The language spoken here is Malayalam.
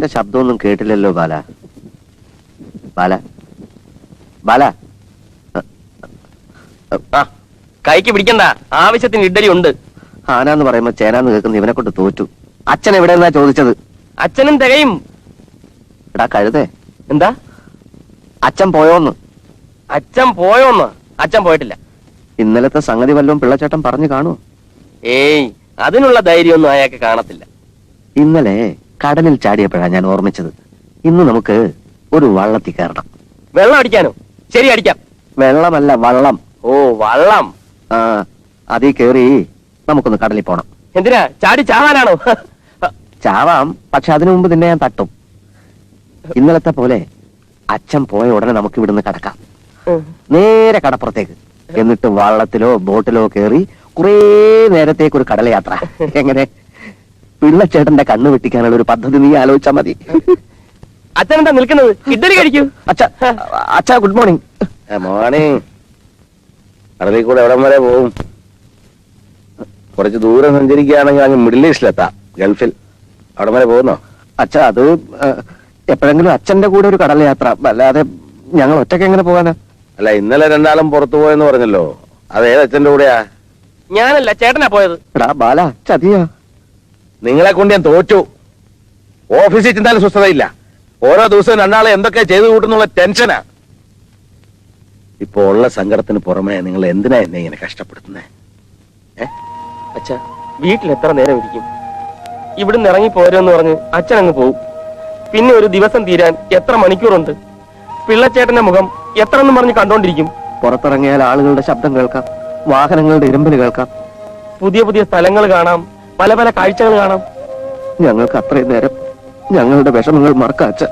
അച്ഛന്റെ ശബ്ദമൊന്നും കേട്ടില്ലല്ലോ ബാല. ബാല ബാല കൈക്ക് പിടിക്കണ്ട, ആവശ്യത്തിന് ഇഡ്ഡലി ഉണ്ട്. ആനാന്ന് പറയുമ്പോ ചേനാന്ന് കേൾക്കുന്ന ഇവനെ കൊണ്ട് തോറ്റു. അച്ഛൻ എവിടെയെന്നാ ചോദിച്ചത്? അച്ഛനും തികയും. എടാ കഴുതേ, എന്താ അച്ഛൻ പോയോന്ന്? അച്ഛൻ പോയോന്ന്? അച്ഛൻ പോയിട്ടില്ല. ഇന്നലത്തെ സംഗതി വല്ലതും പിള്ളച്ചേട്ടൻ പറഞ്ഞു കാണുമോ? ഏയ്, അതിനുള്ള ധൈര്യമൊന്നും അയാൾക്ക് കാണത്തില്ല. ഇന്നലെ കടലിൽ ചാടിയപ്പോഴാണ് ഞാൻ ഓർമ്മിച്ചത്, ഇന്ന് നമുക്ക് ഒരു വള്ളത്തിൽ കയറണം. വെള്ളം അടിക്കാനോ? ശരി, അടിക്കാം. വെള്ളമല്ല, വള്ളം. ഓ, വള്ളം. ആ, അതിൽ കയറി നമുക്കൊന്ന് കടലിൽ പോണം. എന്തിനാ? ചാടി ചാവാനാണോ? ചാവാം, പക്ഷെ അതിനു മുമ്പ് നിന്നെ ഞാൻ തട്ടും. ഇന്നലത്തെ പോലെ അച്ഛൻ പോയ ഉടനെ നമുക്ക് ഇവിടുന്ന് കടക്കാം, നേരെ കടപ്പുറത്തേക്ക്. എന്നിട്ട് വള്ളത്തിലോ ബോട്ടിലോ കയറി കുറേ നേരത്തേക്ക് ഒരു കടൽ യാത്ര. എങ്ങനെ? പിള്ളച്ചേട്ടന്റെ കണ്ണ് വെട്ടിക്കാനുള്ള ഒരു പദ്ധതി നീ ആലോചിച്ചാ മതി. അച്ഛൻ എന്താ നിൽക്കുന്നത്? ഇഡ്ഡലി കഴിക്കൂ. അച്ഛാ ഗുഡ് മോർണിംഗ്. മോർണിംഗ്. കടലിൽ കൂടെ എവിടം വരെ പോവും? കുറച്ച് ദൂരം സഞ്ചരിക്കുകയാണെങ്കിൽ അങ്ങ് മിഡിൽ ഈസ്റ്റിലെത്താം, ഗൾഫിൽ. അവിടെ വരെ പോകുന്നോ? അച്ഛാ, അത് എപ്പോഴെങ്കിലും അച്ഛന്റെ കൂടെ ഒരു കടൽ യാത്ര, അല്ലാതെ ഞങ്ങൾ ഒറ്റയ്ക്ക് എങ്ങനെ പോകാനാ? അല്ല, ഇന്നലെ രണ്ടാളും പുറത്തു പോയെന്ന് പറഞ്ഞല്ലോ, അത് ഏതച്ഛന്റെ കൂടെയാ? ഞാനല്ല, ചേട്ടനാ പോയത്. എടാ ബാല, ചതിയാ. നിങ്ങളെ കൊണ്ട് ഞാൻ തോറ്റു. ഓഫീസിൽ ചെന്നാലും സ്വസ്ഥതയില്ല. ഓരോ ദിവസവും രണ്ടാളെ എന്തൊക്കെ ചെയ്തു കൂട്ടുന്നുള്ള ടെൻഷനാ. ഇപ്പൊ ഉള്ള സങ്കടത്തിന് പുറമെ നിങ്ങൾ എന്തിനാ എന്നെ ഇങ്ങനെ കഷ്ടപ്പെടുത്തുന്നേ? അച്ഛാ, വീട്ടിൽ എത്ര നേരം ഇരിക്കും? ഇവിടുന്ന് ഇറങ്ങി പോരുമെന്ന് പറഞ്ഞ് അച്ഛൻ അങ്ങ് പോവും. പിന്നെ ഒരു ദിവസം തീരാൻ എത്ര മണിക്കൂറുണ്ട്? പിള്ളച്ചേട്ടന്റെ മുഖം എത്ര എന്നും പറഞ്ഞ് കണ്ടോണ്ടിരിക്കും. പുറത്തിറങ്ങിയാൽ ആളുകളുടെ ശബ്ദം കേൾക്കാം, വാഹനങ്ങളുടെ ഇരമ്പല് കേൾക്കാം, പുതിയ പുതിയ സ്ഥലങ്ങൾ കാണാം, പല പല കാഴ്ചകൾ കാണാം. ഞങ്ങൾക്ക് അത്രയും നേരം ഞങ്ങളുടെ വിഷമങ്ങൾ മറക്കാം അച്ഛ.